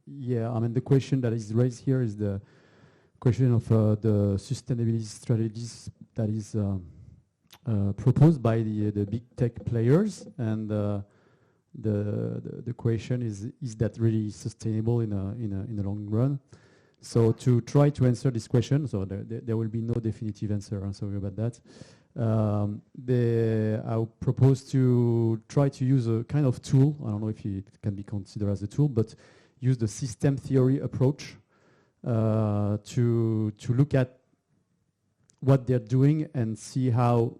Yeah, I mean, the question that is raised here is the question of the sustainability strategies that is proposed by the big tech players, and the question is that really sustainable in the long run? So to try to answer this question, so there will be no definitive answer. I'm sorry about that. I propose to try to use a kind of tool. I don't know if it can be considered as a tool, but use the system theory approach to look at what they're doing and see how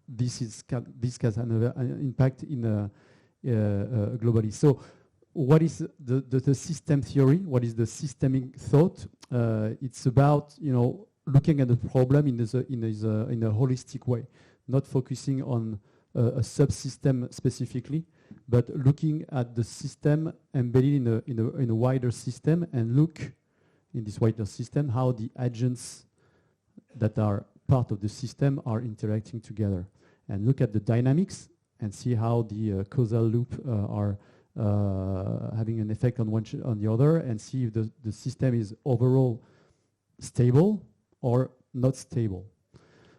this has an impact in globally. So, what is the system theory? What is the systemic thought? It's about looking at the problem in a holistic way, not focusing on a subsystem specifically, but looking at the system embedded in a wider system, and look in this wider system how the agents that are part of the system are interacting together, and look at the dynamics and see how the causal loop are having an effect on on the other, and see if the system is overall stable or not stable.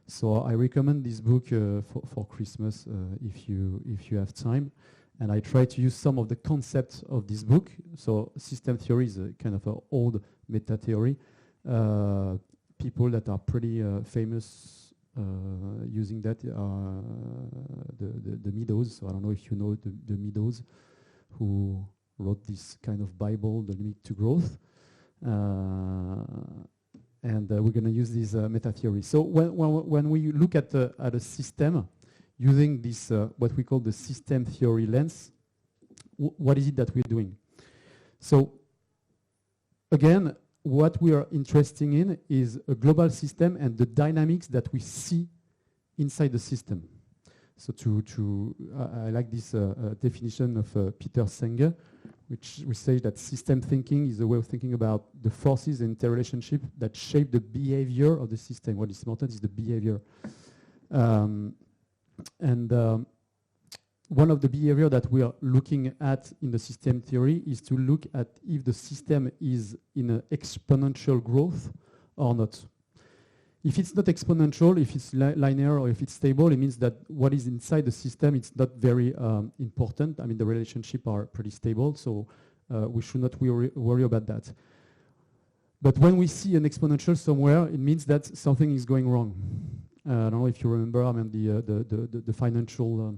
So I recommend this book for Christmas if you have time. And I try to use some of the concepts of this book. So system theory is a kind of an old meta theory. People that are pretty famous using that are the Meadows. So I don't know if you know the Meadows, who wrote this kind of Bible, The Limit to Growth. And we're going to use this meta theory. So when we look at a system using this what we call the system theory lens, what is it that we're doing? So again, what we are interested in is a global system and the dynamics that we see inside the system. So I like this definition of Peter Senge, which says that system thinking is a way of thinking about the forces and interrelationship that shape the behavior of the system. What is important is the behavior. One of the behavior that we are looking at in the system theory is to look at if the system is in an exponential growth or not. If it's not exponential, if it's linear, or if it's stable, it means that what is inside the system, it's not very important. I mean, the relationships are pretty stable, so we should not worry about that. But when we see an exponential somewhere, it means that something is going wrong. I don't know if you remember, I mean, the financial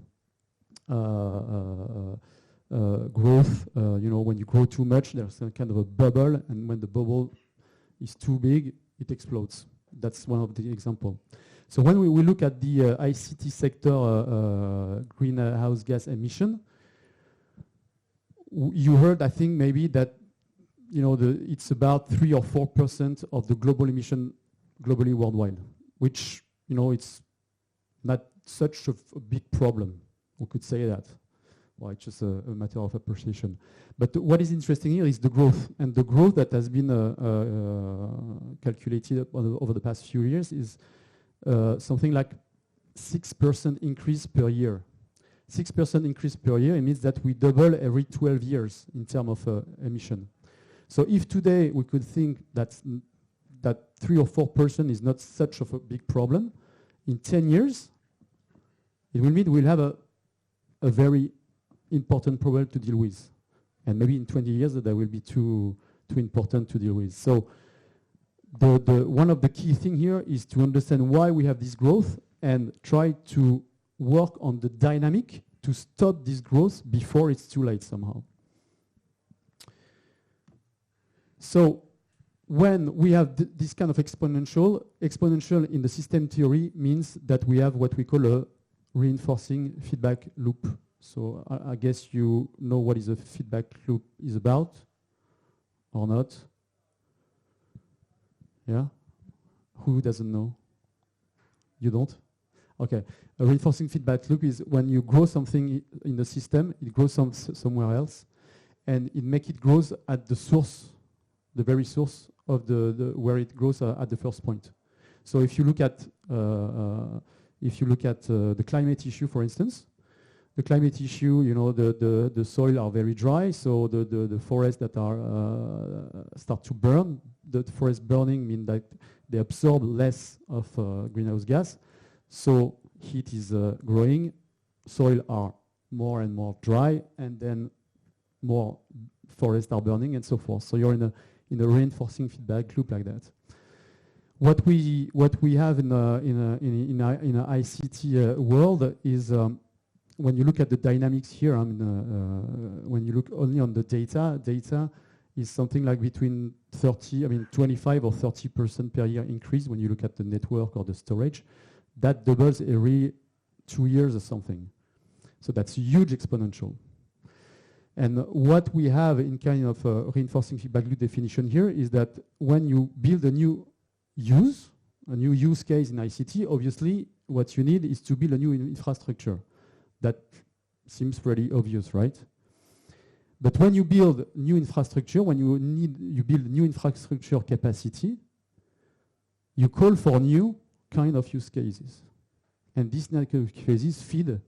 growth. When you grow too much, there's a kind of a bubble, and when the bubble is too big, it explodes. That's one of the examples. So when we look at the ICT sector greenhouse gas emission, you heard, I think, maybe that it's about 3 or 4% of the global emission globally worldwide, which it's not such a big problem. We could say that. Well, it's just a matter of appreciation. But what is interesting here is the growth. And the growth that has been calculated over the past few years is something like 6% increase per year. 6% increase per year, it means that we double every 12 years in terms of emission. So if today we could think that 3 or 4% is not such of a big problem, in 10 years, it will mean we'll have a very important problem to deal with. And maybe in 20 years, that will be too important to deal with. So one of the key things here is to understand why we have this growth and try to work on the dynamic to stop this growth before it's too late somehow. So when we have this kind of exponential in the system theory means that we have what we call a reinforcing feedback loop. So I guess you know what is a feedback loop is about, or not? Yeah? Who doesn't know? You don't? Okay. A reinforcing feedback loop is when you grow something in the system, it grows somewhere else, and it makes it grow at the source, the very source of where it grows at the first point. So if you look at the climate issue, for instance, the climate issue, you know, the soil are very dry, so the forests that are start to burn. The forest burning means that they absorb less of greenhouse gas, so heat is growing, soil are more and more dry, and then more forests are burning, and so forth. So you're in a reinforcing feedback loop like that. What we have in a ICT world is when you look at the dynamics here, when you look only on the data is something like between 25 or 30% per year increase when you look at the network or the storage. That doubles every 2 years or something. So that's huge exponential. And what we have in kind of reinforcing feedback loop definition here is that when you build a new use case in ICT, obviously what you need is to build a new infrastructure. That seems pretty obvious, right? But when you build new infrastructure, when you build new infrastructure capacity, you call for new kind of use cases. And these kind of use cases feed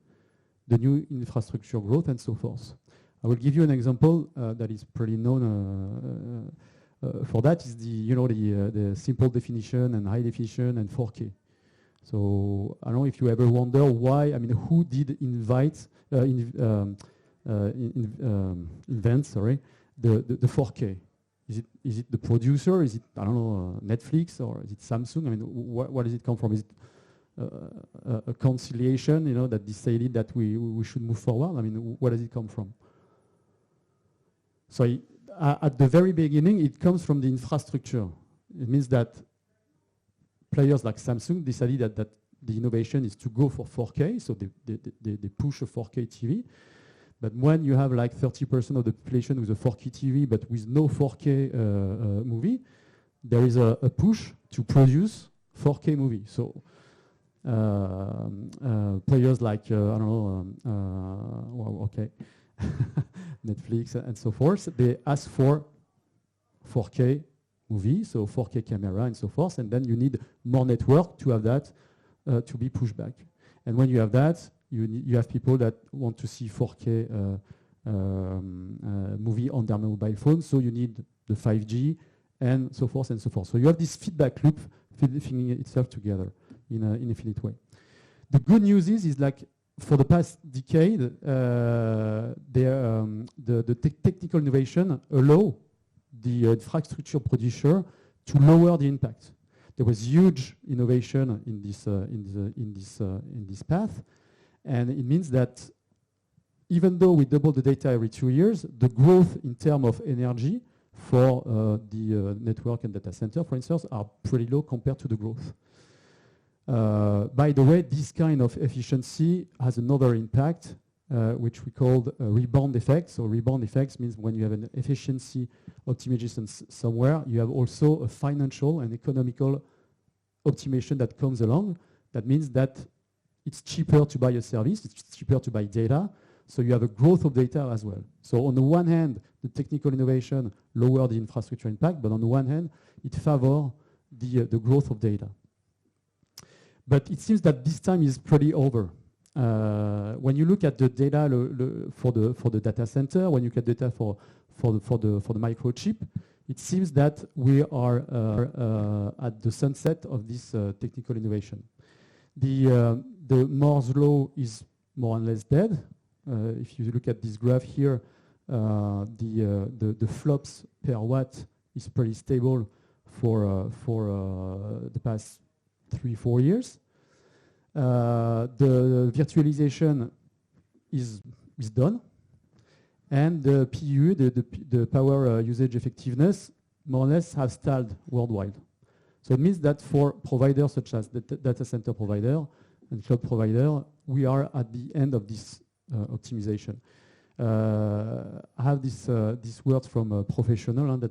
the new infrastructure growth and so forth. I will give you an example that is pretty known for that is the simple definition and high definition and 4K. So I don't know if you ever wonder why, who did invent the 4K? Is it the producer? Is it, I don't know, Netflix, or is it Samsung? Where does it come from? Is it a conciliation, that decided that we should move forward? Where does it come from? So at the very beginning, it comes from the infrastructure. It means that players like Samsung decided that the innovation is to go for 4K, so they push a 4K TV. But when you have like 30% of the population with a 4K TV, but with no 4K movie, there is a push to produce 4K movie. So players like, Netflix and so forth, they ask for 4K movie, so 4K camera and so forth, and then you need more network to have that to be pushed back. And when you have that, you have people that want to see 4K movie on their mobile phone, so you need the 5G and so forth and so forth. So you have this feedback loop feeding itself together in an infinite way. The good news is like for the past decade, the technical innovation allow the infrastructure producer to lower the impact. There was huge innovation in this path, and it means that even though we double the data every 2 years, the growth in terms of energy for the network and data center, for instance, are pretty low compared to the growth. By the way, this kind of efficiency has another impact, which we call a rebound effect. So rebound effects means when you have an efficiency optimization somewhere, you have also a financial and economical optimization that comes along. That means that it's cheaper to buy a service, it's cheaper to buy data, so you have a growth of data as well. So on the one hand, the technical innovation lower the infrastructure impact, but on the one hand, it favors the growth of data. But it seems that this time is pretty over. When you look at the data for the data center, when you look at data for the microchip, it seems that we are at the sunset of this technical innovation. The Moore's law is more or less dead. If you look at this graph here, the flops per watt is pretty stable for the past 3-4 years. The virtualization is done, and the PUE, the power usage effectiveness, more or less have stalled worldwide. So it means that for providers such as the data center provider and cloud provider, we are at the end of this optimization. I have this word from a professional that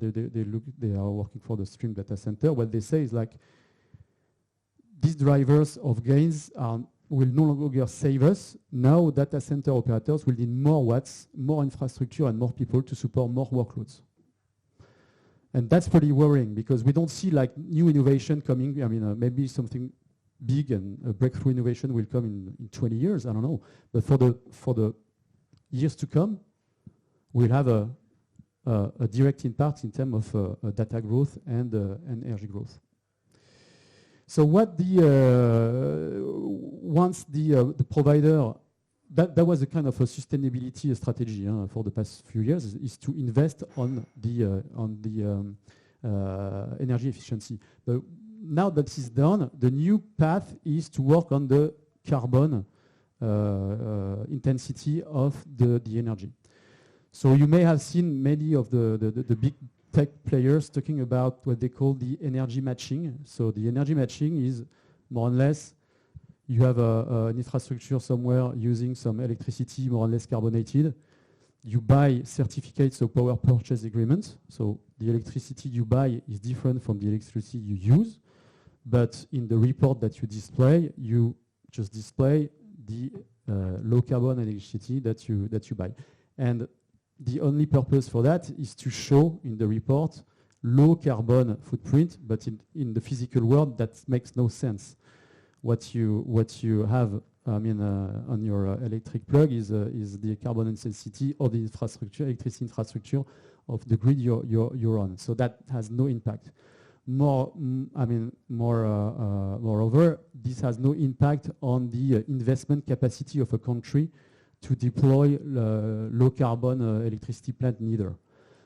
they are working for the stream data center. What they say is like, these drivers of gains will no longer save us. Now data center operators will need more watts, more infrastructure, and more people to support more workloads. And that's pretty worrying because we don't see like new innovation coming. Maybe something big and a breakthrough innovation will come in 20 years, I don't know. But for the years to come, we'll have a direct impact in terms of data growth and energy growth. So what once the provider, that was a kind of a sustainability strategy for the past few years, is to invest on the energy efficiency. But now that is done, the new path is to work on the carbon intensity of the energy. So you may have seen many of the big tech players talking about what they call the energy matching. So the energy matching is more or less, you have an infrastructure somewhere using some electricity more or less carbonated. You buy certificates of power purchase agreements. So the electricity you buy is different from the electricity you use. But in the report that you display, you just display the low carbon electricity that you buy. And the only purpose for that is to show in the report low carbon footprint, but in the physical world that makes no sense. What you have on your electric plug is the carbon intensity of the infrastructure, electricity infrastructure of the grid you're on. So that has no impact. Moreover, this has no impact on the investment capacity of a country to deploy low carbon electricity plant neither.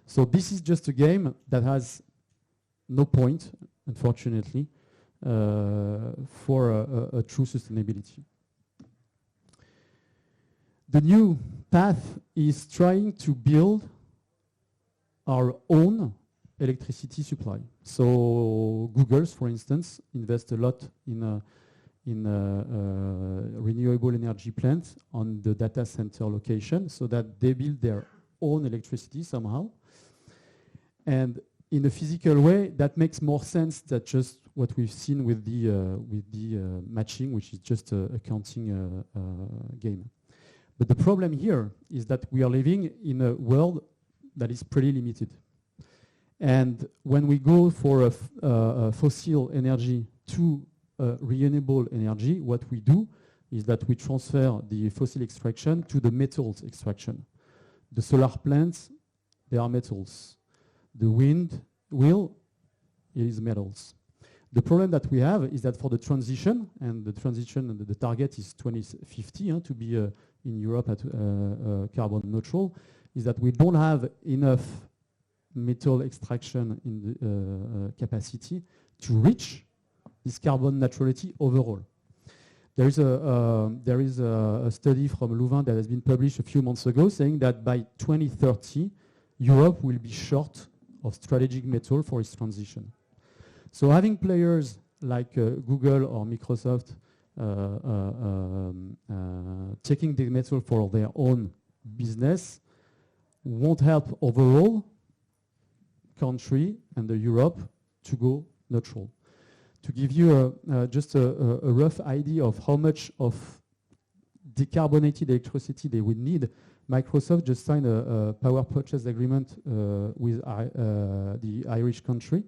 So this is just a game that has no point, unfortunately, for a true sustainability. The new path is trying to build our own electricity supply. So Google's, for instance, invest a lot in renewable energy plants on the data center location so that they build their own electricity somehow. And in a physical way, that makes more sense than just what we've seen with the matching, which is just a counting game. But the problem here is that we are living in a world that is pretty limited. And when we go for a fossil energy to renewable energy, what we do is that we transfer the fossil extraction to the metals extraction. The solar plants, they are metals. The wind wheel is metals. The problem that we have is that for the transition, and the target is 2050 to be in Europe at carbon neutral, is that we don't have enough metal extraction in the capacity to reach this carbon neutrality overall. There is a study from Louvain that has been published a few months ago saying that by 2030, Europe will be short of strategic metal for its transition. So having players like Google or Microsoft taking the metal for their own business won't help overall country and Europe to go neutral. To give you just a rough idea of how much of decarbonated electricity they would need, Microsoft just signed a power purchase agreement with the Irish country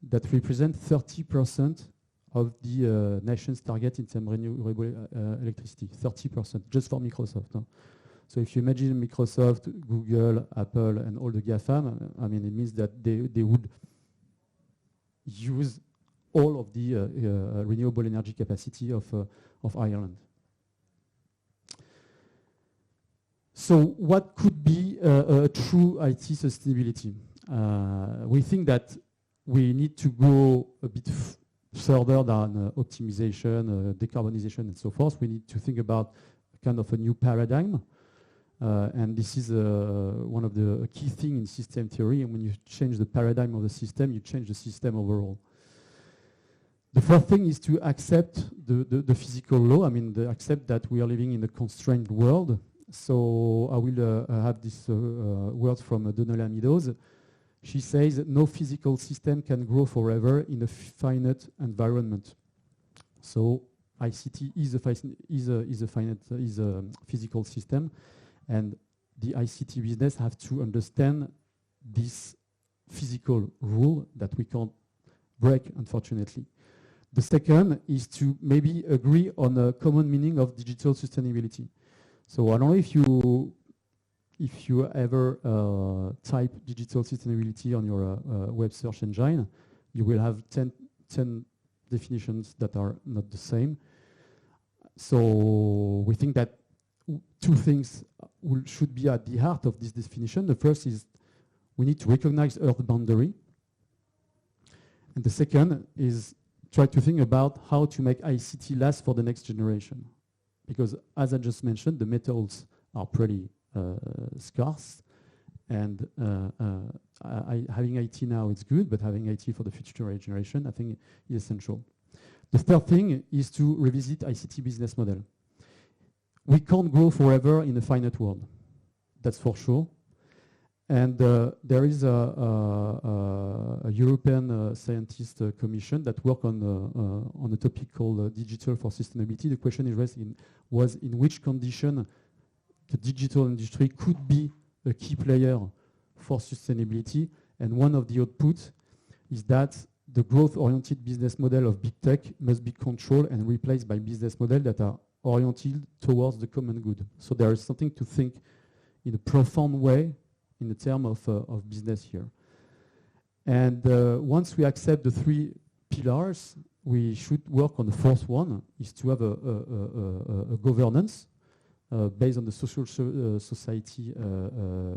that represents 30% of the nation's target in terms of renewable electricity. 30%, just for Microsoft. Huh? So if you imagine Microsoft, Google, Apple, and all the GAFAM, I mean, it means that they would use all of the renewable energy capacity of Ireland. So what could be a true IT sustainability? We think that we need to go a bit further than optimization, decarbonization, and so forth. We need to think about kind of a new paradigm. And this is one of the key things in system theory. And when you change the paradigm of the system, you change the system overall. The first thing is to accept the physical law. I mean, accept that we are living in a constrained world. So I will have this word from Donnella Meadows. She says, no physical system can grow forever in a finite environment. So ICT is a physical system, and the ICT business have to understand this physical rule that we can't break, unfortunately. The second is to maybe agree on a common meaning of digital sustainability. So I don't know if you ever type digital sustainability on your web search engine, you will have 10 definitions that are not the same. So we think that two things should be at the heart of this definition. The first is we need to recognize Earth boundary. And the second is try to think about how to make ICT last for the next generation. Because as I just mentioned, the metals are pretty scarce. And having IT now is good, but having IT for the future generation, I think, is essential. The third thing is to revisit ICT business model. We can't grow forever in a finite world. That's for sure. And there is a European scientist commission that work on a topic called digital for sustainability. The question is was in which condition the digital industry could be a key player for sustainability. And one of the outputs is that the growth-oriented business model of big tech must be controlled and replaced by business models that are oriented towards the common good. So there is something to think in a profound way in the term of business here. And once we accept the three pillars, we should work on the fourth one, is to have a governance based on the social society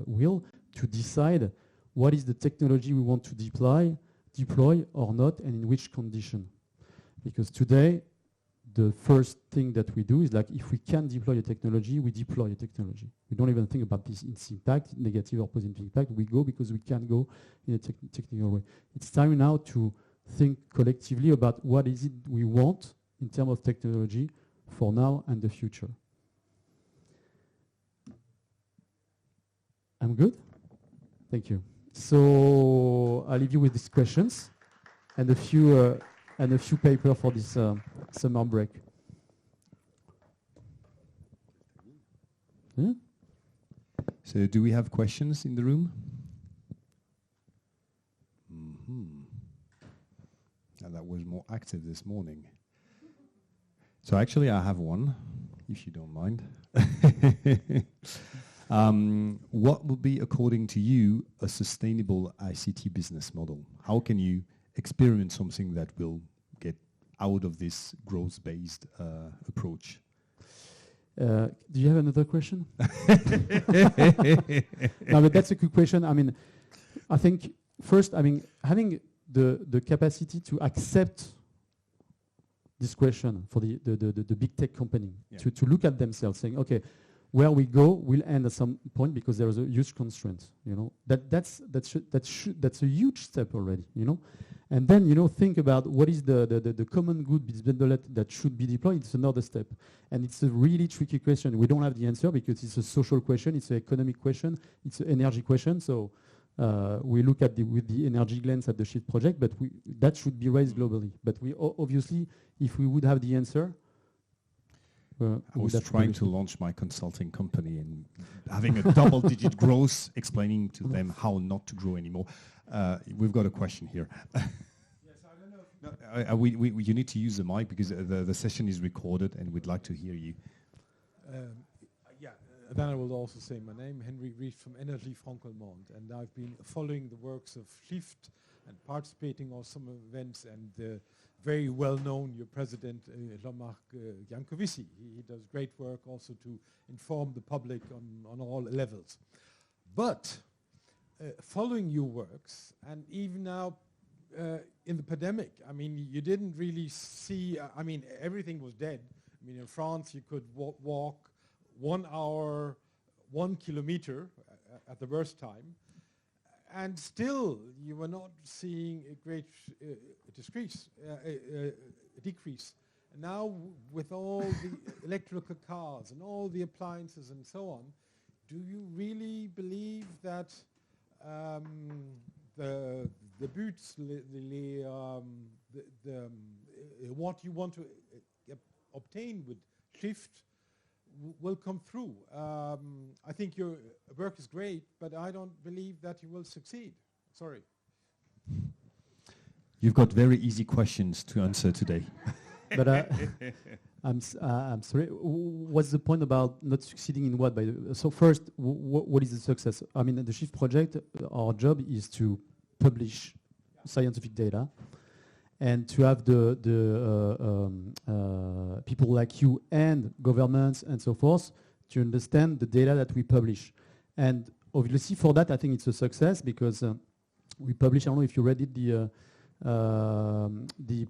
will to decide what is the technology we want to deploy or not, and in which condition. Because today, the first thing that we do is like, if we can deploy a technology, we deploy a technology. We don't even think about its impact, negative or positive impact. We go because we can go in a technical way. It's time now to think collectively about what is it we want in terms of technology for now and the future. I'm good? Thank you. So I'll leave you with these questions and a few papers for this summer break. Yeah? So do we have questions in the room? And that was more active this morning. So actually I have one, if you don't mind. What would be, according to you, a sustainable ICT business model? How can you experience something that will get out of this growth-based approach? Do you have another question? No, but that's a good question. I mean, I think first, I mean, having the capacity to accept this question for the big tech company, yeah, to look at themselves, saying, okay, where we go will end at some point because there is a huge constraint. You know, that's a huge step already. You know, and then think about what is the common good that should be deployed. It's another step, and it's a really tricky question. We don't have the answer because it's a social question, it's an economic question, it's an energy question. So we look at with the energy lens at the SHIFT project, but that should be raised globally. But we obviously, if we would have the answer. I was trying to launch my consulting company and having a double-digit growth, explaining to them how not to grow anymore. We've got a question here. Yes, I don't know. No, you need to use the mic because the session is recorded and we'd like to hear you. Yeah, then I will also say my name, Henry Reed from Energy Franco-Allemande, and I've been following the works of SHIFT and participating on some events, and very well known, your president, Jean-Marc Jancovici. He does great work also to inform the public on all levels. But following your works, and even now in the pandemic, I mean, you didn't really see, I mean, everything was dead. I mean, in France, you could walk 1 hour, 1 kilometer at the worst time. And still, you were not seeing a great decrease. And now, with all the electrical cars and all the appliances and so on, do you really believe that the boots, what you want to obtain with SHIFT will come through? I think your work is great, but I don't believe that you will succeed. Sorry. You've got very easy questions to answer today. But I'm sorry. What's the point about not succeeding in what? So first, what is the success? I mean, the Shift project, our job is to publish scientific data, and to have the people like you and governments and so forth to understand the data that we publish. And obviously, for that, I think it's a success because we publish. I don't know if you read it, the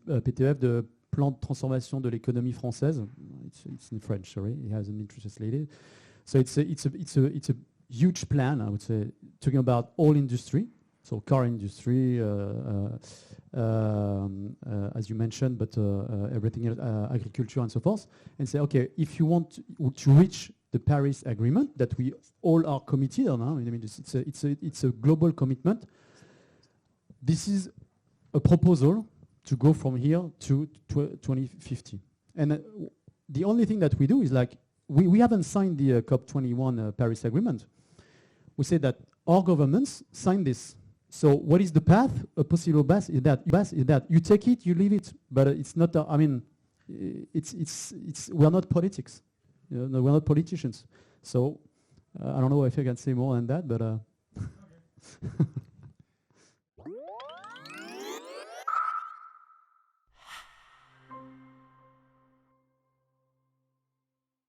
PTF, the Plan de transformation de l'économie française. It's in French, sorry. It hasn't been translated. So it's a huge plan, I would say, talking about all industry, so car industry, as you mentioned, but everything else, agriculture and so forth, and say, okay, if you want to reach the Paris Agreement that we all are committed on, I mean, it's a global commitment. This is a proposal to go from here to 2050. And the only thing that we do is like, we haven't signed the COP21 Paris Agreement. We say that our governments sign this. So what is the path? A possible path is that you take it, you leave it, but it's not, I mean, we're not politics. You know, we're not politicians. So I don't know if I can say more than that, but...